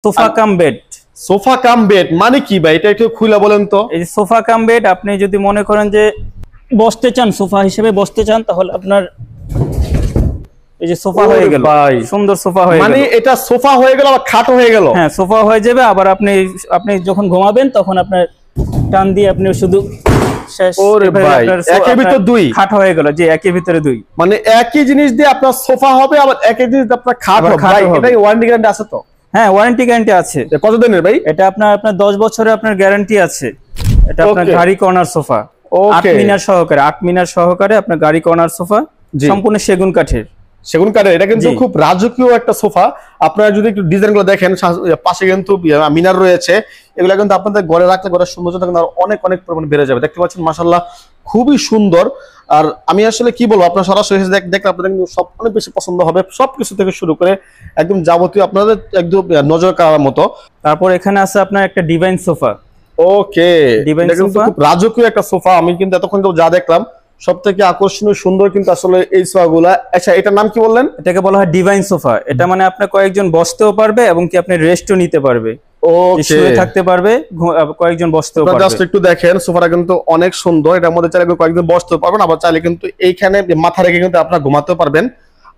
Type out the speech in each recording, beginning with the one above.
Sofa cum bed. Sofa cum bed মানে কি ভাই, এটা একটু খুলে বলেন তো। এই সোফা কাম বেড আপনি যদি মনে করেন যে বসতে চান, সোফা হিসেবে বসতে চান, তাহলে আপনার এই যে সোফা হয়ে গেল, সুন্দর সোফা হয়ে গেল। মানে এটা সোফা হয়ে গেল আবার খাট হয়ে গেল। হ্যাঁ, সোফা হয়ে যাবে। আবার আপনি যখন ঘুমাবেন তখন আপনার টান দিয়ে আপনি শুধু শেষ। ওরে ভাই, একের ভিতর দুই খাট হয়ে গেল। জি, একের ভিতরে দুই, মানে একই জিনিস দিয়ে আপনার সোফা হবে আবার একই জিনিস দিয়ে আপনার খাট হবে। ভাই এটাই ওয়ারেন্টি গ্যারান্টি আছে তো? হ্যাঁ, ওয়ারেন্টি গ্যারান্টি আছে। কত দিনের ভাই এটা? আপনার 10 বছরের আপনার গ্যারান্টি আছে। এটা আপনার গাড়ি কর্নার সোফা, 8 মিনার সহকারে, 8 মিনার সহকারে আপনার গাড়ি কর্নার সোফা, সম্পূর্ণ সেগুন কাঠের। সেগুন কাঠের। এটা কিন্তু খুব রাজকীয় একটা সোফা। আপনারা যদি একটু ডিজাইন গুলো দেখেন, পাশে কিন্তু মিনার রয়েছে। এগুলো কিন্তু আপনাদের ঘরে রাখলে ঘরের সৌন্দর্যটা কিন্তু অনেক অনেক পরিমাণে বেড়ে যাবে। দেখতে পাচ্ছেন মাশাআল্লাহ, খুবই সুন্দর। আর আমি আসলে কি বলবো, আপনার সরাসরি দেখলে আপনাদের কিন্তু সব অনেক বেশি পছন্দ হবে, সবকিছু থেকে শুরু করে একদম যাবতীয় আপনাদের একদম নজর কাড়ার মতো। তারপর এখানে আছে আপনার একটা ডিভাইন সোফা। ওকে, ডিভাইন সোফা খুব রাজকীয় একটা সোফা। আমি কিন্তু এতক্ষণ যা দেখলাম সবথেকে আকর্ষণীয় সুন্দর কিন্তু আসলে এই সোফাগুলা। আচ্ছা, এটার নাম কি বললেন? এটাকে বলা হয় ডিভাইন সোফা। এটা মানে আপনার কয়েকজন বসতেও পারবে এবং কি আপনি রেস্টও নিতে পারবে। ওকে, শুয়ে থাকতে পারবে, কয়েকজন বসতেও পারবে। জাস্ট একটু দেখেন, সোফাটা কিন্তু অনেক সুন্দর। এটার মধ্যে চাইলে কয়েকজন বসতে পারবেন, আবার চাইলে কিন্তু এইখানে মাথা রেখে কিন্তু আপনারা ঘুমাতে পারবেন।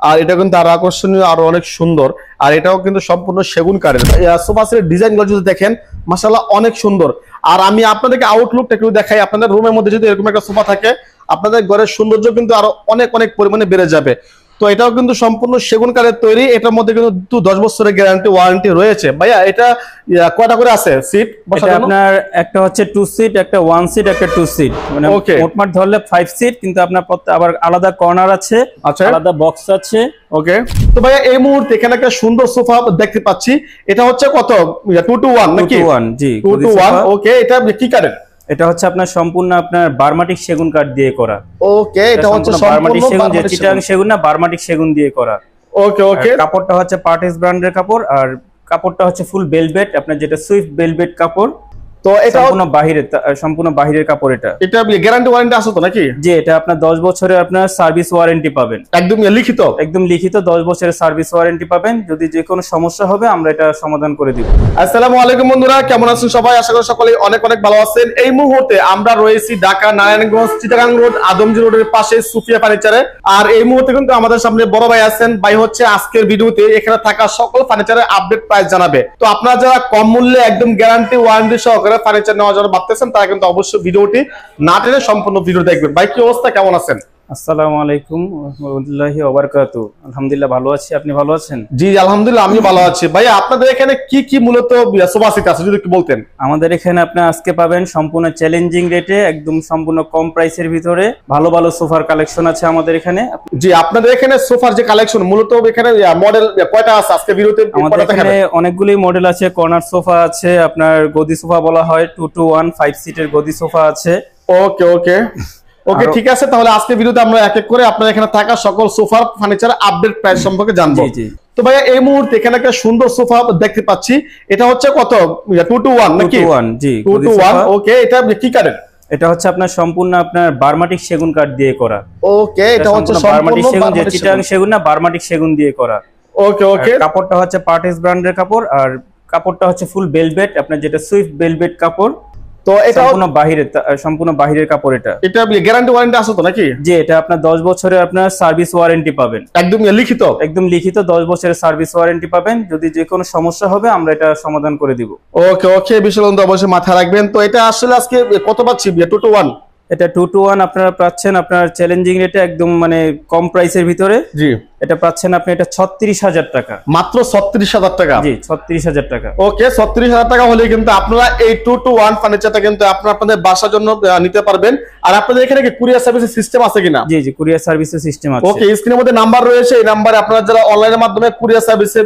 আর এটা কিন্তু আরো আকর্ষণীয়, আরো অনেক সুন্দর। আর এটাও কিন্তু সম্পূর্ণ সেগুন কাঠের। সোফা সেটের ডিজাইন গুলো যদি দেখেন মাশাআল্লাহ অনেক সুন্দর। আর আমি আপনাদেরকে আউটলুকটা একটু দেখাই। আপনাদের রুমের মধ্যে যদি এরকম একটা সোফা থাকে, আপনাদের ঘরের সৌন্দর্য কিন্তু আরো অনেক অনেক পরিমাণে বেড়ে যাবে। তো এটাও কিন্তু সম্পূর্ণ সেগুন কাঠের তৈরি। এটার মধ্যে কিন্তু 10 বছরের গ্যারান্টি ওয়ারেন্টি রয়েছে। ভাইয়া এটা কয়টা করে আছে সিট বসার জন্য? আপনার একটা হচ্ছে 2 সিট, একটা 1 সিট, একটা 2 সিট, মানে মোটমাট ধরলে 5 সিট। কিন্তু আপনার আবার আলাদা কর্নার আছে, আলাদা বক্স আছে। ওকে, তো ভাইয়া এই মুহূর্তে এখানে একটা সুন্দর সোফা দেখতে পাচ্ছি। এটা হচ্ছে কত, 2 to 1 নাকি? 2 to 1, জি, 2 to 1। ওকে, এটা কি কাঠের? এটা হচ্ছে আপনার সম্পূর্ণ আপনার বার্মাটিক সেগুন কাঠ দিয়ে করা। ওকে, এটা হচ্ছে বার্মাটিক সেগুন, যে চিটাগাং সেগুন না, বার্মাটিক সেগুন দিয়ে করা। ওকে ওকে, কাপড়টা হচ্ছে পার্টিস ব্র্যান্ডের কাপড়। আর কাপড়টা হচ্ছে ফুল ভেলভেট, আপনার যেটা সুইফট ভেলভেট কাপড়। তো এটা সম্পূর্ণ বাহিরের কাপড়। এটা গ্যারান্টি ওয়ারেন্টি আছে তো নাকি? জি, এটা আপনার 10 বছরের আপনার সার্ভিস ওয়ারেন্টি পাবেন। একদম লিখিত? একদম লিখিত 10 বছরের সার্ভিস ওয়ারেন্টি পাবেন। যদি যে কোনো সমস্যা হবে আমরা এটা সমাধান করে দিব। আসসালামু আলাইকুম বন্ধুরা, কেমন আছেন সবাই? আশা করি সকলেই অনেক অনেক ভালো আছেন। এই মুহূর্তে আমরা রয়েছি ঢাকা নারায়ণগঞ্জ চিটাগাং রোড আদমজি রোডের পাশে সুফিয়া ফার্নিচারে। আর এই মুহূর্তে কিন্তু আমাদের সামনে বড় ভাই আছেন। ভাই হচ্ছে আজকের ভিডিওতে এখানে থাকা সকল ফার্নিচারের আপডেট প্রাইস জানাবে। তো আপনারা যারা কম মূল্যে একদম গ্যারান্টি ওয়ারেন্টি সহকারে ফার্নিচার নেওয়ার জন্য ভাবতেছেন, তারা কিন্তু অবশ্যই ভিডিওটি না টেনে সম্পূর্ণ ভিডিও দেখবেন। ভাই কি অবস্থা, কেমন আছেন? আসসালামু আলাইকুম ওয়া রাহমাতুল্লাহি ওয়া বারাকাতুহু। আলহামদুলিল্লাহ ভালো আছি, আপনি ভালো আছেন? জি আলহামদুলিল্লাহ, আমি ভালো আছি। ভাই আপনাদের এখানে কি কি মূলত সোফা সেট আছে যদি একটু বলতেন? আমাদের এখানে আপনি আজকে পাবেন সম্পূর্ণ চ্যালেঞ্জিং রেটে, একদম সম্পূর্ণ কম প্রাইসের ভিতরে ভালো ভালো সোফার কালেকশন আছে আমাদের এখানে। জি, আপনাদের এখানে সোফার যে কালেকশন মূলত এখানে মডেল কয়টা আছে আজকে ভিডিওতে? আমাদের এখানে অনেকগুলি মডেল আছে। কর্নার সোফা আছে, আপনার গদি সোফা বলা হয়, 2 to 1 5 সিটের গদি সোফা আছে। ওকে ওকে ওকে, ঠিক আছে। তাহলে আজকে ভিডিওতে আমরা এক এক করে আপনার এখানে থাকা সকল সোফার ফার্নিচার আপডেট প্রাইস সম্পর্কে জানবো। জি। তো ভাইয়া এই মুহূর্তে এখানে একটা সুন্দর সোফা দেখতে পাচ্ছি। এটা হচ্ছে কত, 2 to 1 নাকি? 2 to 1, জি, 2 to 1। ওকে, এটা কি কাঠের? এটা হচ্ছে আপনার সম্পূর্ণ আপনার বার্মাটিক সেগুন কাঠ দিয়ে করা। ওকে, এটা হচ্ছে বার্মাটিক সেগুন, যে চিটাগাং সেগুন না, বার্মাটিক সেগুন দিয়ে করা। ওকে ওকে, কাপড়টা হচ্ছে পার্টিস ব্র্যান্ডের কাপড়। আর কাপড়টা হচ্ছে ফুল ভেলভেট, আপনার যেটা সুইফট ভেলভেট কাপড়। তো এটা সম্পূর্ণ বাহিরের কাপড়। এটা গ্যারান্টি ওয়ারেন্টি আছে তো নাকি? জি, এটা আপনার 10 বছরের আপনার সার্ভিস ওয়ারেন্টি পাবেন। একদম লিখিত? একদম লিখিত 10 বছরের সার্ভিস ওয়ারেন্টি পাবেন। যদি যে কোনো সমস্যা হবে আমরা এটা সমাধান করে দিব। ওকে ওকে, বিষয় অবশ্যই মাথায় রাখবেন। তো এটা আসলে আজকে কত পাচ্ছি? 2 to 1। এটা 2 to 1 আপনারা পাচ্ছেন আপনার চ্যালেঞ্জিং রেটে, একদম মানে কম প্রাইসের ভিতরে। জি, এটা পাচ্ছেন আপনি এটা 36,000 টাকা। মাত্র 36,000 টাকা? জি, 36,000 টাকা। ওকে, 36,000 টাকা হলে কিন্তু আপনারা এই 2 to 1 ফার্নিচারটা কিন্তু আপনাদের বাসার জন্য নিতে পারবেন। আর আপনাদের এখানে কি কুরিয়ার সার্ভিসের সিস্টেম আছে কিনা? জি জি, কুরিয়ার সার্ভিসের সিস্টেম আছে। ওকে, স্ক্রিনের মধ্যে নাম্বার রয়েছে, এই নাম্বারে আপনারা যারা অনলাইনের মাধ্যমে কুরিয়ার সার্ভিসে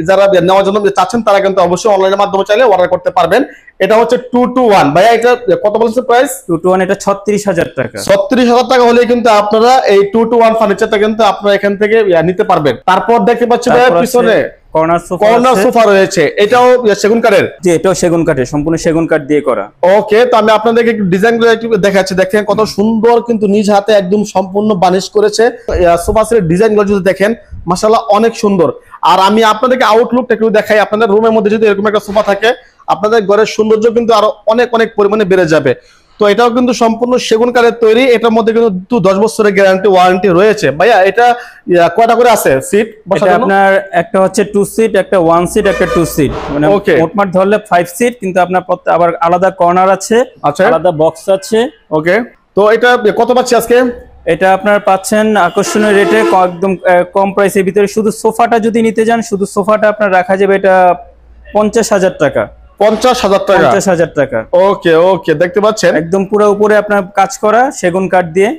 যারা নেওয়ার জন্য চাচ্ছেন, তারা কিন্তু অবশ্যই অনলাইনের মাধ্যমে চাইলে অর্ডার করতে পারবেন। এটা হচ্ছে 2 to 1। ভাইয়া এটা কত বলছেন প্রাইস? 2 to 1 এটা 36,000 টাকা। 36,000 টাকা হলে কিন্তু আপনারা এই 2 to 1 ফার্নিচারটা কিন্তু আপনারা এখান থেকে নিতে পারবেন। তারপর দেখতে পাচ্ছি ভাইয়া পিছনে কর্নার সোফা রয়েছে। এটাও সেগুন কাঠের? জি, এটাও সেগুন কাঠের, সম্পূর্ণ সেগুন কাঠ দিয়ে করা। ওকে, তো আমি আপনাদেরকে একটু ডিজাইনগুলো একটু দেখাচ্ছি। দেখেন কত সুন্দর কিন্তু নিজ হাতে একদম সম্পূর্ণ বানিশ করেছে। সোফা সেটের ডিজাইনগুলো যদি দেখেন মাশাআল্লাহ অনেক সুন্দর। আর আমি আপনাদেরকে আউটলুকটা একটু দেখাই। আপনাদের রুমের মধ্যে যদি এরকম একটা সোফা থাকে, আপনাদের ঘরের সৌন্দর্য কিন্তু আরো অনেক অনেক পরিমাণে বেড়ে যাবে। তো এটাও কিন্তু সম্পূর্ণ সেগুন কাঠের তৈরি। এটার মধ্যে কিন্তু 10 বছরের গ্যারান্টি ওয়ারেন্টি রয়েছে। ভাইয়া এটা কয়টা করে আছে সিট? এটা আপনার একটা হচ্ছে 2 সিট, একটা 1 সিট, একটা 2 সিট, মানে মোটমাট ধরলে 5 সিট, কিন্তু আপনার আবার আলাদা কর্নার আছে, আলাদা বক্স আছে। ওকে, তো এটা কত পাচ্ছি আজকে? এটা আপনার পাচ্ছেন আকর্ষণীয় রেটে, একদম কম প্রাইসের ভিতরে। শুধু সোফাটা যদি নিতে যান, শুধু সোফাটা আপনার রাখা যাবে এটা 50,000 টাকা। 50,000 টাকা? 50,000 টাকা। ওকে ওকে, দেখতে পাচ্ছেন একদম পুরো উপরে আপনার কাজ করা সেগুন কাঠ দিয়ে।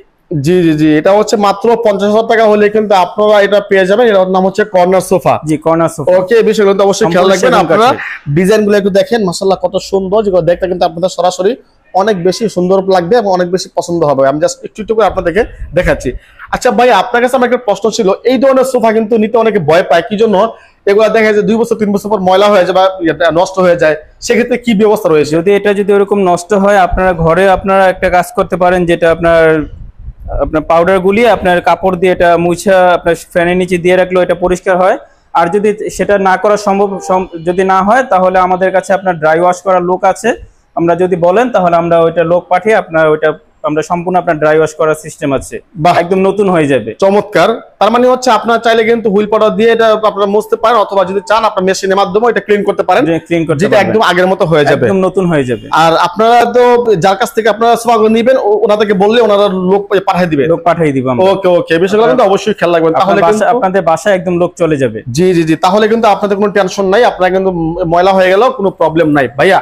জি জি জি, এটা হচ্ছে মাত্র 50,000 টাকা হলে কিন্তু আপনারা এটা পেয়ে যাবেন। এর নাম হচ্ছে কর্নার সোফা। জি, কর্নার সোফা। ওকে, এই বিষয়গুলো তো অবশ্যই খেয়াল রাখবেন। আপনারা ডিজাইনগুলো একটু দেখেন, মাশাআল্লাহ কত সুন্দর, যেগুলো দেখতে কিন্তু আপনাদের সরাসরি অনেক বেশি সুন্দর লাগবে এবং অনেক বেশি পছন্দ হবে। আমি জাস্ট একটু একটু করে আপনাদেরকে দেখাচ্ছি। আচ্ছা ভাই, আপনার কাছে আমার একটা প্রশ্ন ছিল, এই ধরনের সোফা কিন্তু নিতে অনেকে ভয় পায়, কি জন্য? এগুলো দেখা যায় 2 বছর 3 বছর পর ময়লা হয়ে যায় বা নষ্ট হয়ে যায়, সেক্ষেত্রে কি ব্যবস্থা রয়েছে? যদি ওরকম নষ্ট হয়, আপনারা ঘরে আপনারা একটা কাজ করতে পারেন, যেটা আপনার পাউডার গুলিয়ে আপনার কাপড় দিয়ে এটা মুছা আপনার ফ্যানের নিচে দিয়ে রাখলেও এটা পরিষ্কার হয়। আর যদি সেটা না করা সম্ভব যদি না হয়, তাহলে আমাদের কাছে আপনার ড্রাই ওয়াশ করার লোক আছে। আমরা যদি বলেন তাহলে আমরা ওইটা লোক পাঠিয়ে আপনার ওইটা আমরা সম্পূর্ণ আপনার ড্রাই ওয়াশ করার সিস্টেম আছে, একদম নতুন হয়ে যাবে। চমৎকার। তার মানে হচ্ছে আপনারা চাইলে কিন্তু হুইল পাউডার দিয়ে এটা আপনারা মুছতে পারেন, অথবা যদি চান আপনারা মেশিনের মাধ্যমে এটা ক্লিন করতে পারেন, যেটা একদম আগের মতো হয়ে যাবে, একদম নতুন হয়ে যাবে। আর আপনারা তো যার কাছ থেকে আপনারা সোফাগুলো নেবেন, ওনাদেরকে বললে ওনারা লোক পাঠিয়ে দিবে। ওকে ওকে, বিষয়গুলো কিন্তু অবশ্যই খেয়াল রাখবেন, তাহলে কিন্তু আপনাদের বাসায় একদম লোক চলে যাবে। জি জি জি, তাহলে কিন্তু আপনাদের কোনো টেনশন নাই, আপনারা কিন্তু ময়লা হয়ে গেল কোনো প্রবলেম নাই। ভাইয়া,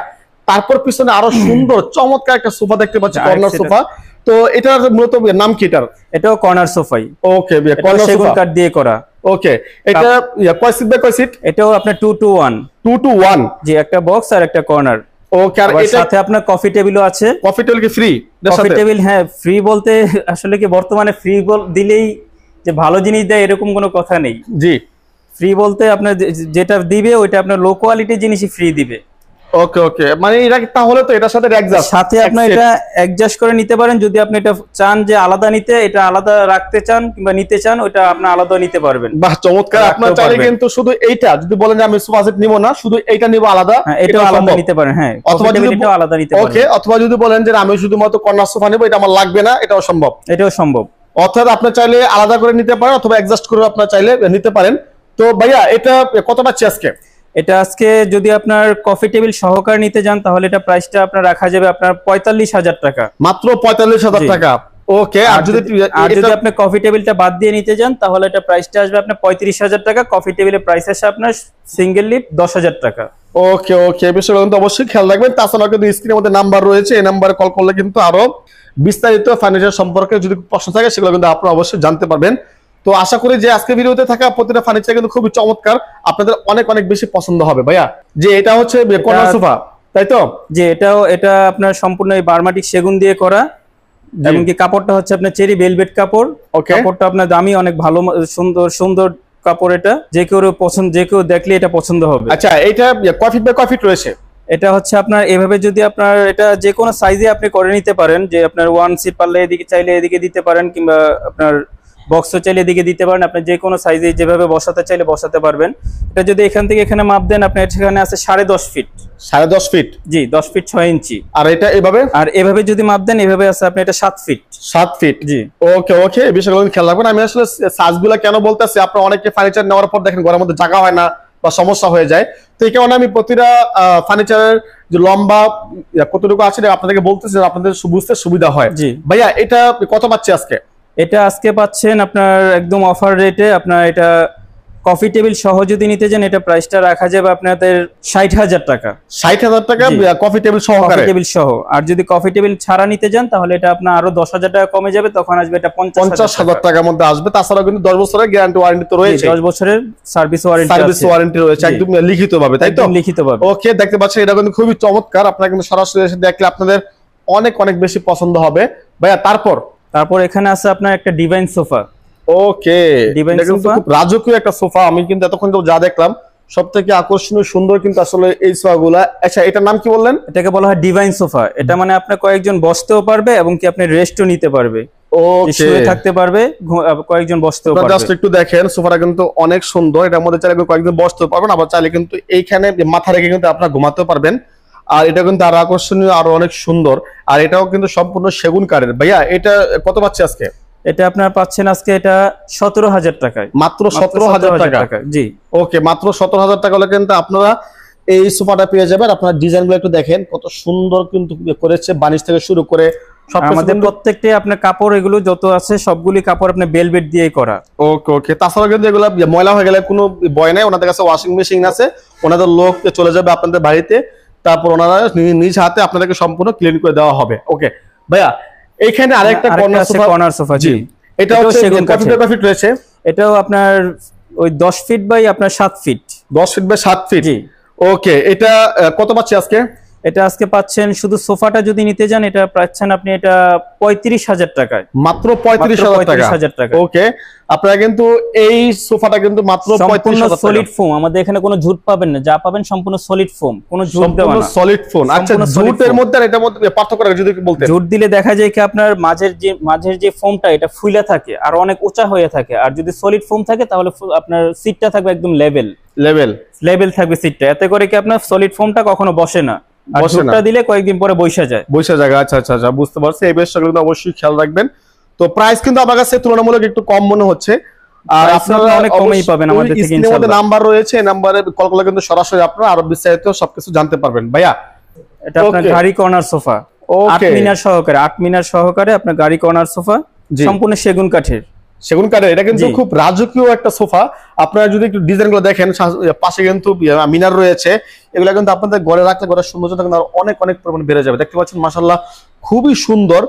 তারপর পিছনে আরো সুন্দর চমৎকার একটা সোফা দেখতে পাচ্ছি, কর্নার সোফা। তো এটার মূলত নাম কি এটার? এটাও কর্নার সোফাই। ওকে, কর্নার সেগুন কাঠ দিয়ে করা। ওকে, এটা কয় সিট বাই কয় সিট? এটাও আপনার 2 to 1। 2 to 1, জি, একটা বক্স আর একটা কর্নার। ওকে, আর এর সাথে আপনার কফি টেবিলও আছে। কফি টেবিল কি ফ্রি? কফি টেবিল, হ্যাঁ ফ্রি বলতে আসলে কি বর্তমানে ফ্রি দিলেই যে ভালো জিনিস দেয় এরকম কোনো কথা নেই। জি, ফ্রি বলতে আপনার যেটা দিবে ওইটা আপনার লো কোয়ালিটির জিনিসই ফ্রি দিবে। ওকে ওকে, মানে এটা তাহলে তো এটার সাথে আপনি এটা অ্যাডজাস্ট করে নিতে পারেন। যদি আপনি এটা চান যে আলাদা নিতে, এটা আলাদা রাখতে চান কিংবা নিতে চান, ওটা আপনি আলাদা নিতে পারবেন। বাহ, চমৎকার। আপনারা চাইলে কিন্তু শুধু এইটা যদি বলেন যে আমি সোফা সেট নিব না, শুধু এইটা নিব আলাদা, এটাও আলাদা নিতে পারেন। হ্যাঁ, অথবা যদি এটাও আলাদা নিতে পারেন। ওকে, অথবা যদি বলেন যে আমি শুধুমাত্র কর্নার সোফা নেব, এটা আমার লাগবে না, এটাও সম্ভব। এটাও সম্ভব। অর্থাৎ আপনি চাইলে আলাদা করে নিতে পারেন, অথবা অ্যাডজাস্ট করে আপনারা চাইলে নিতে পারেন। তো ভাইয়া, এটা কত পাচ্ছি আজকে? এটা আজকে যদি আপনার কফি টেবিল সহকারে নিতে যান, তাহলে এটা প্রাইসটা আপনার রাখা যাবে আপনার 45,000 টাকা। মাত্র 45,000 টাকা। ওকে, আর যদি আপনি কফি টেবিলটা বাদ দিয়ে নিতে যান, তাহলে এটা প্রাইসটা আসবে আপনার 35,000 টাকা। কফি টেবিলের প্রাইস আসে আপনার সিঙ্গেল লিপ 10,000 টাকা। ওকে ওকে, বিষয়গুলো কিন্তু অবশ্যই খেয়াল রাখবেন। তাছাড়া কিন্তু স্ক্রিনের মধ্যে নাম্বার রয়েছে, এই নাম্বারে কল করলে কিন্তু আরো বিস্তারিত ফার্নিচার সম্পর্কে যদি প্রশ্ন থাকে সেগুলো কিন্তু আপনারা অবশ্যই জানতে পারবেন। তো আশা করি যে আজকে ভিডিওতে থাকা প্রতিটা ফার্নিচার কিন্তু খুবই চমৎকার, আপনাদের অনেক অনেক বেশি পছন্দ হবে। ভাইয়া, যে এটা হচ্ছে কর্নার সোফা, তাই তো? যে এটা আপনার সম্পূর্ণ এই বার্মাটিক সেগুন দিয়ে করা, এমনকি কাপড়টা হচ্ছে আপনার চেরি ভেলভেট কাপড়। কাপড়টা আপনার দামি, অনেক ভালো, সুন্দর কাপড়। এটা যে কেউ দেখলে এটা পছন্দ হবে। আচ্ছা, এটা কয় ফিট বাই কয় ফিট রয়েছে? এটা হচ্ছে আপনার এভাবে, যদি আপনার এটা যে কোনো সাইজে আপনি করে নিতে পারেন, যে আপনার 1 সিট পারলে এদিকে চাইলে এদিকে দিতে পারেন, কিংবা আপনার বক্সও চাইলে এদিকে দিতে পারেন। আপনি যে কোনো সাইজে যেভাবে বসাতে চাইলে বসাতে পারবেন। এটা যদি এখান থেকে এখানে মাপ দেন, আপনার এখানে আছে 10.5 ফিট। 10.5 ফিট? জি, 10 ফিট 6 ইঞ্চি। আর এটা এভাবে? আর এভাবে যদি মাপ দেন, এভাবে আছে আপনি এটা 7 ফিট। 7 ফিট, জি। ওকে ওকে, এই বিষয়গুলো খেয়াল রাখবেন। আমি আসলে সাইজগুলো কেন বলতেছি, আপনারা অনেকে ফার্নিচার নেওয়ার পর দেখেন ঘরের মধ্যে জায়গা হয় না বা সমস্যা হয়ে যায়। তো এই কারণে আমি প্রতিটা ফার্নিচারের যে লম্বা কতটুকু আছে আপনাদেরকে বলতেছি, আপনাদের বুঝতে সুবিধা হয়। জি ভাইয়া, এটা কত পাচ্ছি আজকে? এটা আজকে পাচ্ছেন আপনার একদম অফার রেটে। আপনার এটা কফি টেবিল সহ যদি নিতে যান, এটা প্রাইসটা রাখা যাবে আপনাদের 60,000 টাকা। 60,000 টাকা কফি টেবিল সহকারে? কফি টেবিল সহ। আর যদি কফি টেবিল ছাড়া নিতে যান, তাহলে এটা আপনার আরো 10,000 টাকা কমে যাবে, তখন আসবে এটা 50,000 টাকার মধ্যে আসবে। তাছাড়া কিন্তু 10 বছরের গ্যারান্টি ওয়ারেন্টি তো রয়েছে। 10 বছরের সার্ভিস ওয়ারেন্টি রয়েছে, একদম লিখিতভাবে, তাই তো? লিখিতভাবে। ওকে, দেখতে পাচ্ছেন এটা কিন্তু খুবই চমৎকার। আপনারা কিন্তু সরাসরি এসে দেখলে আপনাদের অনেক অনেক বেশি পছন্দ হবে। ভাইয়া, তারপর এখানে আছে আপনার একটা ডিভাইন সোফা। ওকে, এটা কিন্তু খুব রাজকীয় একটা সোফা। আমি কিন্তু এতক্ষণ যা দেখলাম সবথেকে আকর্ষণীয় সুন্দর কিন্তু আসলে এই সোফাগুলা। আচ্ছা, এটার নাম কি বললেন? এটাকে বলা হয় ডিভাইন সোফা। এটা মানে আপনার কয়েকজন বসতেও পারবে এবং কি আপনি রেস্টও নিতে পারবে। ওকে, শুয়ে থাকতে পারবে, কয়েকজন বসতেও পারবে। জাস্ট একটু দেখেন সোফাটা কিন্তু অনেক সুন্দর, এটার মধ্যে চাইলে কয়েকজন বসতে পারবেন, আবার চাইলে কিন্তু এইখানে মাথা রেখে কিন্তু আপনারা ঘুমাতেও পারবেন। আর এটা কিন্তু আরো আকর্ষণীয়, আরো অনেক সুন্দর। আর এটাও কিন্তু সম্পূর্ণ সেগুন কাঠের। ভাইয়া এটা কত পাচ্ছে আজকে? এটা আপনার পাচ্ছেন আজকে এটা 17,000 টাকায়, মাত্র 17,000 টাকা। জি ওকে, মাত্র 17,000 টাকা হলে কিন্তু আপনারা এই সোফাটা পেয়ে যাবেন। আপনার ডিজাইনগুলো একটু দেখেন কত সুন্দর কিন্তু করেছে, বানিশ থেকে শুরু করে আমাদের প্রত্যেকটা আপনার কাপড় এগুলো যত আছে সবগুলি কাপড় আপনার বেলভেট দিয়ে করা। ওকে ওকে, তাছাড়া কিন্তু এগুলো ময়লা হয়ে গেলে কোনো ভয় নাই, ওনাদের কাছে ওয়াশিং মেশিন আছে, ওনাদের লোক চলে যাবে আপনাদের বাড়িতে, তারপর ওনারা নিজ হাতে আপনাদেরকে সম্পূর্ণ ক্লিন করে দেওয়া হবে। ওকে ভাইয়া, এইখানে আরেকটা কর্নার সোফা, জি এটা হচ্ছে কত ফিট রয়েছে? এটাও আপনার ওই 10 ফিট বাই আপনার 7 ফিট, 10 ফিট বাই 7 ফিট। জি ওকে, এটা কত পাচ্ছি আজকে? এটা আজকে পাচ্ছেন শুধু সোফাটা যদি নিতে যান এটা পাচ্ছেন আপনি এটা 35,000 টাকায়, মাত্র 35,000 টাকা। ওকে, আপনারা কিন্তু এই সোফাটা কিন্তু মাত্র 35,000 টাকা। সলিড ফোম, আমাদের এখানে কোনো ঝুট পাবেন না, যা পাবেন সম্পূর্ণ সলিড ফোম, কোনো ঝুট দেওয়া না, সলিড ফোম। আচ্ছা, ঝুটের মধ্যে আর এটার মধ্যে পার্থক্য যদি একটু বলতেন। ঝুট দিলে দেখা যায় কি আপনার মাঝের যে ফোমটা এটা ফুলে থাকে আর অনেক উঁচা হয়ে থাকে, আর যদি সলিড ফোম থাকে তাহলে আপনার সিটটা থাকবে একদম লেভেল থাকবে সিটটা, এতে করে কি আপনার সলিড ফোমটা কখনো বসে না, আর ঝুটটা দিলে কয়েকদিন পরে বৈশা যায়। আচ্ছা আচ্ছা আচ্ছা, বুঝতে পারছি। এই বিষয়গুলো কিন্তু অবশ্যই খেয়াল রাখবেন। তো প্রাইস কিন্তু আমার কাছে তুলনামূলক একটু কম মনে হচ্ছে, আর আপনারা অনেক কমই পাবেন আমাদের থেকে ইনশাআল্লাহ। নাম্বার রয়েছে, এই নাম্বারে কল করলে কিন্তু সরাসরি আপনারা আরো বিস্তারিত সবকিছু জানতে পারবেন। ভাইয়া এটা আপনার গাড়ি কর্নার সোফা, 8 মিনার সহকারে আপনার গাড়ি কর্নার সোফা, সম্পূর্ণ সেগুন কাঠের। এটা কিন্তু খুব রাজকীয় একটা সোফা। আপনারা যদি একটু ডিজাইন গুলো দেখেন, পাশে কিন্তু মিনার রয়েছে, এগুলো কিন্তু আপনাদের ঘরে রাখলে ঘরের সৌন্দর্যটা কিন্তু অনেক অনেক পরিমাণে বেড়ে যাবে। দেখতে পাচ্ছেন মাশাআল্লাহ, খুবই সুন্দর।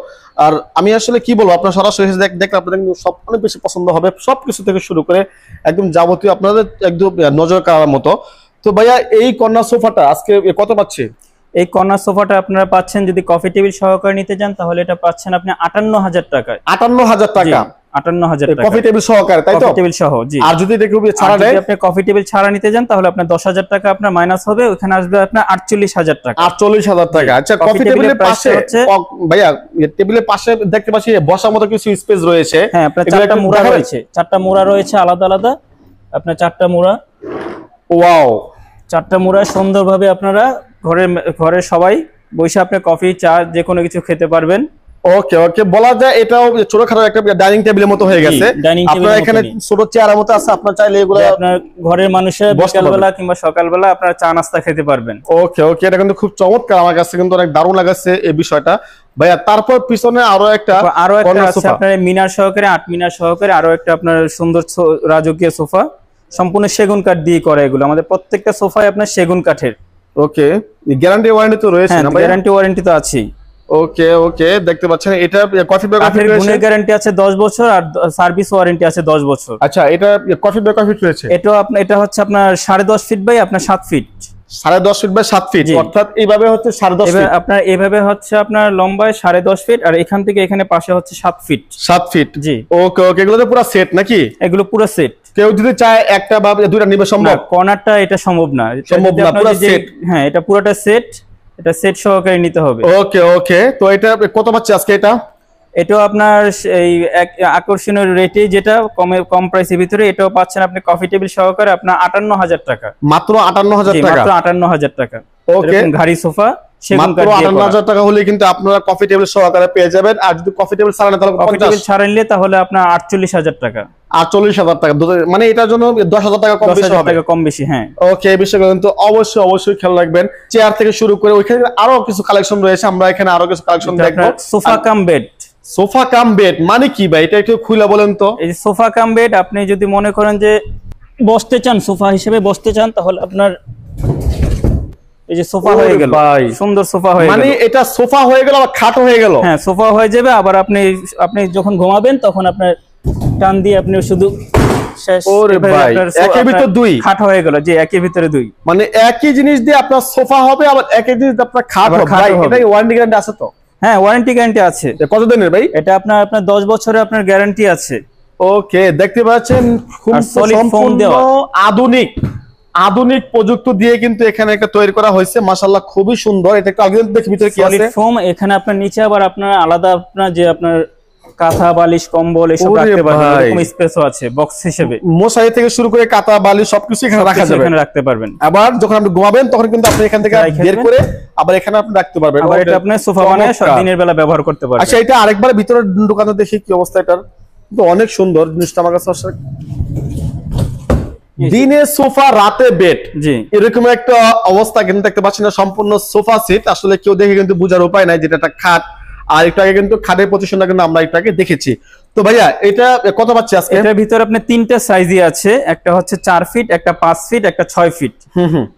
আর আমি আসলে কি বলবো, আপনার সরাসরি দেখলে আপনাদের কিন্তু সব অনেক বেশি পছন্দ হবে, সবকিছু থেকে শুরু করে একদম যাবতীয় আপনাদের একদম নজর কাড়ার মতো। তো ভাইয়া এই কর্নার সোফাটা আজকে কত পাচ্ছে? এই কর্নার সোফাটা আপনারা পাচ্ছেন যদি কফি টেবিল সহকারে নিতে যান তাহলে এটা পাচ্ছেন আপনি 58,000 টাকায়। 58,000 টাকা, 58,000 টাকা কফি টেবিল সহকারে, তাই তো? কফি টেবিল সহ, জি। আর যদি দেখুন ছাড়া দেয়, আপনি কফি টেবিল ছাড়া নিতে যান তাহলে আপনার 10,000 টাকা আপনার মাইনাস হবে, ওখানে আসবে আপনার 48,000 টাকা। 48,000 টাকা। আচ্ছা, কফি টেবিলের পাশে ভাইয়া টেবিলের পাশে দেখতে পাচ্ছি বসার মতো কিছু স্পেস রয়েছে। হ্যাঁ, আপনার 4টা মোড়া রয়েছে, 4টা মোড়া রয়েছে আলাদা আলাদা, আপনার 4টা মোড়া। ওয়াও, 4টা মোড়া সুন্দরভাবে আপনারা ঘরে সবাই বসে আপনি কফি চা যে কোনো কিছু খেতে পারবেন। ওকে ওকে, বলা যায় এটাও ছোটখাটো একটা ডাইনিং টেবিলের মতো হয়ে গেছে। আপনার এখানে ছোট চেয়ারের মতো আছে, আপনার চাইলে এগুলো আপনার ঘরের মানুষের বিকালবেলা কিংবা সকালবেলা আপনারা চা নাস্তা খেতে পারবেন। ওকে ওকে, এটা কিন্তু খুব চমৎকার, আমার কাছে কিন্তু অনেক দারুণ লাগছে এই বিষয়টা। ভাইয়া তারপর পিছনে আরো একটা আছে আপনার মিনার সহকারে, 8 মিনার সহকারে আরো একটা আপনার সুন্দর রাজকীয় সোফা, সম্পূর্ণ সেগুন কাঠ দিয়ে করা। এগুলো আমাদের প্রত্যেকটা সোফায় আপনার সেগুন কাঠের। ওকে, গ্যারান্টি ওয়ারেন্টি তো রয়েছে না ভাই? গ্যারান্টি ওয়ারেন্টি তো আছেই। ওকে ওকে, দেখতে পাচ্ছেন এটা কফি বাই কফি গুণের গ্যারান্টি আছে 10 বছর আর সার্ভিস ওয়ারেন্টি আছে 10 বছর। আচ্ছা, এটা কফি বাই কফি রয়েছে? এটা হচ্ছে আপনার 10.5 ফিট বাই আপনার 7 ফিট। 10.5 ফিট বাই 7 ফিট, অর্থাৎ এইভাবে হচ্ছে 10.5 ফিট। আপনার এইভাবে হচ্ছে আপনার লম্বায় 10.5 ফিট, আর এখান থেকে এখানে পাশে হচ্ছে 7 ফিট। 7 ফিট, জি। ওকে ওকে, এগুলো তো পুরো সেট নাকি? এগুলো পুরো সেট। কেউ যদি চায় একটা বা দুইটা নিবে সম্ভব? কর্নারটা এটা সম্ভব না, পুরো সেট। হ্যাঁ, এটা পুরোটা সেট, এটা সেট সহকারে নিতে হবে। ওকে ওকে, তো এটা কত পাচ্ছে আজকে? এটাও আপনার এই আকর্ষণীয় রেটে, যেটা কম প্রাইসের ভিতরে, এটাও পাচ্ছেন আপনি কফি টেবিল সহকারে আপনার 58,000 টাকা। মাত্র 58,000 টাকা? মাত্র 58,000 টাকা। ওকে, গাড়ি সোফা মাত্র 58,000 টাকা হলে কিন্তু আপনারা কফি টেবিল সহকারে পেয়ে যাবেন। আর যদি কফি টেবিল ছাড়া নেন তাহলে কফি টেবিল ছাড়া নিলে তাহলে আপনার 48,000 টাকা। 48,000 টাকা, মানে এটার জন্য 10,000 টাকা কম বেশি হবে? কম বেশি, হ্যাঁ। ওকে, এই বিষয়গুলো কিন্তু অবশ্যই অবশ্যই খেয়াল রাখবেন। চেয়ার থেকে শুরু করে ওইখানে আরো কিছু কালেকশন রয়েছে, আমরা এখানে আরো কিছু কালেকশন দেখবো। Sofa cum bed. Sofa cum bed মানে কি ভাই, এটা একটু খুলে বলেন তো। এই সোফা কাম বেড, আপনি যদি মনে করেন যে বসতে চান, সোফা হিসেবে বসতে চান, তাহলে আপনার এই যে সোফা হয়ে গেল, সুন্দর সোফা হয়ে গেল। মানে এটা সোফা হয়ে গেল আবার খাট হয়ে গেল? হ্যাঁ, সোফা হয়ে যাবে, আবার আপনি যখন ঘুমাবেন তখন আপনার টান দিয়ে আপনি শুধু শেষ। ওরে ভাই, একের ভিতর দুই খাট হয়ে গেল। জি, একের ভিতরে দুই। মানে একই জিনিস দিয়ে আপনার সোফা হবে, আবার একই জিনিস দিয়ে আপনার খাট হবে। ভাই, এটাই ওয়ারেন্টি গ্যারান্টি আছে তো? হ্যাঁ, ওয়ারেন্টি গ্যারান্টি আছে। কতদিনের ভাই এটা? আপনার 10 বছরের আপনার গ্যারান্টি আছে। ওকে, দেখতে পাচ্ছেন খুব সম্পূর্ণ আধুনিক প্রযুক্তি দিয়ে কিন্তু এখানে একটা তৈরি করা হয়েছে। মাশাআল্লাহ, খুবই সুন্দর। এটা একটু আগে দেখি ভিতরে কি আছে। সলিড ফোম, এখানে আপনার নিচে আবার আপনার আলাদা আপনার যে আপনার কাঁথা বালিশ কম্বল এসব ওরে রাখতে পারবেন, ভাই। এরকম স্পেসও আছে বক্স হিসেবে, মশারি থেকে শুরু করে কাঁথা বালি সবকিছু এখানে রাখা সবকিছু যাবে। এখানে রাখতে পারবেন। আবার যখন আপনি ঘুমাবেন তখন কিন্তু আপনি এখান থেকে রাইখে বের দেবেন। করে আবার এখানে আপনি রাখতে পারবেন। আবার এটা ওকে, আপনি সোফা বানায় সব চমৎকার। দিনের বেলা ব্যবহার করতে পারবেন। আচ্ছা, এটা আরেকবার ভিতরে দোকানে দেখি কি অবস্থা এটার, কিন্তু অনেক সুন্দর জিনিসটা আমার কাছে আসলে। দিনে সোফা রাতে বেড, জি এরকম একটা অবস্থা কিন্তু দেখতে পাচ্ছি না। সম্পূর্ণ সোফা সেট, আসলে কেউ দেখে কিন্তু বোঝার উপায় নাই যেটা একটা খাট। আর একটু আগে কিন্তু খাটের পজিশনটা কিন্তু আমরা একটু আগে দেখেছি। তো ভাইয়া এটা কত পাচ্ছি আজকে? এটার ভিতরে আপনি তিনটা সাইজই আছে, একটা হচ্ছে 4 ফিট, একটা 5 ফিট, একটা 6 ফিট,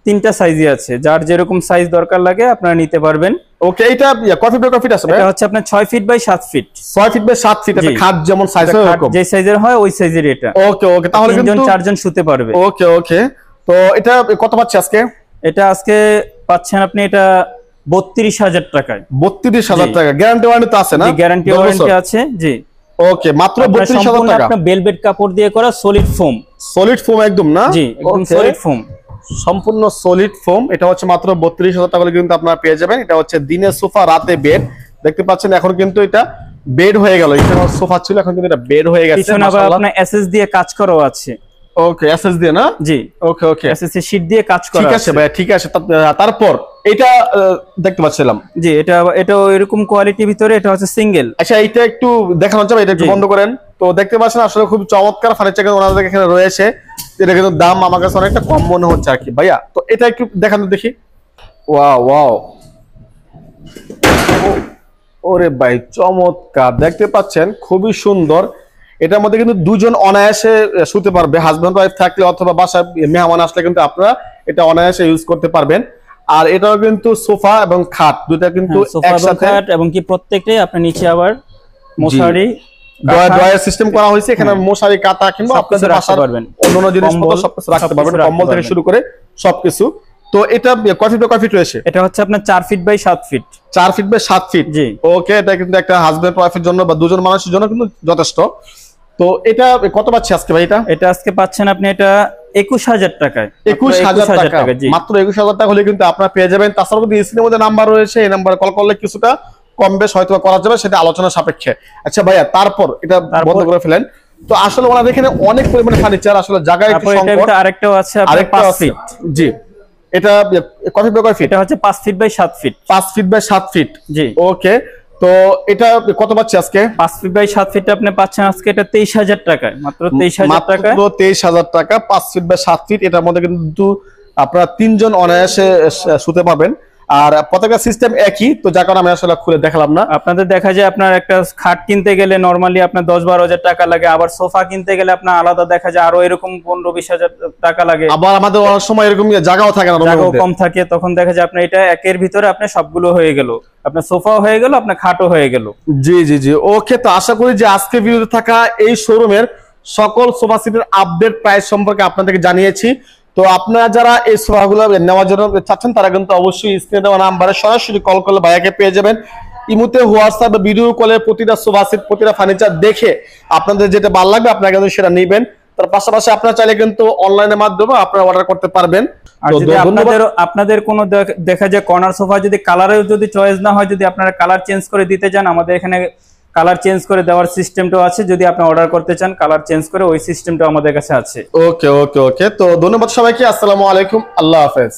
তিনটা সাইজই আছে। যার যেরকম সাইজ দরকার লাগে আপনারা নিতে পারবেন। ওকে, এটা কত ফিট বাই কত ফিট আছে ভাই? এটা হচ্ছে আপনার 6 feet by 7 feet. 6 feet by 7 feet, একটা জি। খাট যেমন সাইজ হয় খাট এরকম। যে সাইজের হয় ওই সাইজের এটা। ওকে ওকে, তাহলে তিনজন কিন্তু চারজন শুতে পারবে। ওকে ওকে, তো এটা কত পাচ্ছি আজকে? এটা আজকে পাচ্ছেন আপনি এটা 32,000 টাকায়। 32,000 জি। টাকা, গ্যারান্টি ওয়ারেন্টি তো আছে না? গ্যারান্টি 10 বছর। ওয়ারেন্টি আছে। জি ওকে, মাত্র আপনার 32,000 সম্পূর্ণ টাকা। আপনার ভেলভেট কাপড় দিয়ে করা সলিড ফোম। সলিড ফোম একদম না? জি একদম Okay, সলিড ফোম। সম্পূর্ণ সলিড ফোম। এটা হচ্ছে মাত্র 32,000 টাকা হলে কিন্তু আপনারা পেয়ে যাবেন। এটা হচ্ছে দিনে সোফা রাতে বেড। দেখতে পাচ্ছেন এখন কিন্তু এটা বেড হয়ে গেল। এখানে সোফা ছিল, এখন কিন্তু এটা বেড হয়ে গেছে। পিছনে আবার আপনার এসএস দিয়ে কাজ করাও আছে। ওকে, এসএস দিয়ে না? জি ওকে ওকে, এসএস এর শীট দিয়ে কাজ করা ঠিক আছে ভাই, ঠিক আছে। তারপর এটা দেখতে পাচ্ছিলাম। জি এটা এরকম কোয়ালিটির ভিতরে, এটা হচ্ছে সিঙ্গেল। আচ্ছা, এটা একটু দেখানো যাবে? এটা একটু জি। বন্ধ করেন। তো দেখতে পাচ্ছেন আসলে খুব চমৎকার ফার্নিচার কিন্তু ওনাদের এখানে রয়েছে। এটা কিন্তু দাম আমার কাছে অনেকটা কম মনে হচ্ছে আর কি ভাইয়া। তো এটা একটু দেখানো দেখি। ওয়াও ওয়াও, ওরে ভাই চমৎকার, দেখতে পাচ্ছেন খুবই সুন্দর। এটার মধ্যে কিন্তু দুজন অনায়াসে শুতে পারবে, হাজবেন্ড ওয়াইফ থাকলে অথবা বাসায় মেহমান আসলে কিন্তু আপনারা এটা অনায়াসে ইউজ করতে পারবেন। আর এটাও কিন্তু সোফা এবং খাট দুইটা কিন্তু সোফা এবং একসাথে খাট, এবং কি প্রত্যেকটাই আপনার নিচে আবার মশারি ড্রয়ার সিস্টেম করা হয়েছে। এখানে মশারি কাঁথা কিংবা সবকিছু আপনাদের রাখতে বাসার পারবেন। অন্যান্য জিনিসপত্র কম্বল, সবকিছু রাখতে সবকিছু পারবেন, রাখতে কম্বল থেকে পারবেন। শুরু করে সবকিছু। তো এটা কয় ফিট বাই কয় ফিট রয়েছে? এটা হচ্ছে আপনার 4 feet by 7 feet. 4 feet by 7 feet. জি ওকে, এটা কিন্তু একটা হাজবেন্ড ওয়াইফের জন্য বা দুজন মানুষের জন্য কিন্তু যথেষ্ট। তো এটা কত পাচ্ছি আজকে ভাই? এটা আজকে পাচ্ছেন আপনি এটা 21,000 টাকায়। 21,000 টাকা, জি মাত্র 21,000 টাকা হলে কিন্তু আপনারা পেয়ে যাবেন। তাছাড়া কিন্তু স্ক্রিনের মধ্যে নাম্বার রয়েছে, এই নাম্বারে কল করলে কিছুটা কম বেশ হয়তো করা যাবে, সেটা আলোচনা সাপেক্ষে। আচ্ছা ভাইয়া, তারপর এটা বন্ধ করে ফেলেন। তো আসলে ওনাদের এখানে অনেক পরিমাণে ফার্নিচার, আসলে জায়গায় একটু তারপর এটার সংকট। ভিতরে আরেকটাও আছে আপনার আরেকটা 5 আছে। ফিট। জি, এটা কত ফিট বাই কয় ফিট? এটা হচ্ছে 5 feet by 7 feet. 5 feet by 7 feet. জি ওকে, তো এটা কত পাচ্ছি আজকে? 5 ফিট বাই 7 ফিট আপনি পাচ্ছেন আজকে এটা 23,000 টাকায়, মাত্র 23,000 টাকায়। মাত্র 23,000 টাকা, 5 ফিট বাই 7 ফিট। এটার মধ্যে কিন্তু আপনারা তিনজন অনায়াসে শুতে পারবেন। আর প্রত্যেকটা সিস্টেম একই, তো যার কারণে আমি আসলে খুলে দেখালাম না। আপনাদের দেখা যায় আপনার একটা খাট কিনতে গেলে নরমালি আপনার 10-12,000 টাকা লাগে, আবার সোফা কিনতে গেলে আপনার আলাদা দেখা যায় আরো এরকম 15-20,000 টাকা লাগে। আবার আমাদের অনেক সময় এরকম জায়গাও থাকে না, রুমের জায়গাও মধ্যে। কম থাকে, তখন দেখা যায় আপনার এটা একের ভিতরে আপনার সবগুলো হয়ে গেল, আপনার সোফাও হয়ে গেল, আপনার খাটও হয়ে গেল। জি জি জি, ওকে। তো আশা করি যে আজকে ভিডিওতে থাকা এই শোরুমের সকল সোফা সেটের আপডেট প্রাইস সম্পর্কে আপনাদেরকে জানিয়েছি। তো আপনারা যারা এই সোফাগুলো নেওয়ার জন্য চাচ্ছেন তারা কিন্তু অবশ্যই স্ক্রিনে দেওয়া নাম্বারে সরাসরি কল করলে ভাইয়াকে পেয়ে যাবেন। ইমুতে হোয়াটসঅ্যাপ বা ভিডিও কলে প্রতিটা সোফা সেট, প্রতিটা ফার্নিচার দেখে আপনাদের যেটা ভালো লাগবে আপনারা কিন্তু সেটা নেবেন। তার পাশাপাশি আপনারা চাইলে কিন্তু অনলাইনের মাধ্যমে আপনারা অর্ডার করতে পারবেন। আর যদি আপনাদের কোনো দেখা যায় কর্নার সোফা যদি কালারেও যদি চয়েস না হয়, যদি আপনারা কালার চেঞ্জ করে দিতে চান, আমাদের এখানে কালার চেঞ্জ করে দেওয়ার সিস্টেমটাও আছে। যদি আপনি অর্ডার করতে চান কালার চেঞ্জ করে, ওই সিস্টেমটাও আমাদের কাছে আছে। ওকে ওকে ওকে, তো ধন্যবাদ সবাইকে। আসসালামু আলাইকুম, আল্লাহ হাফেজ।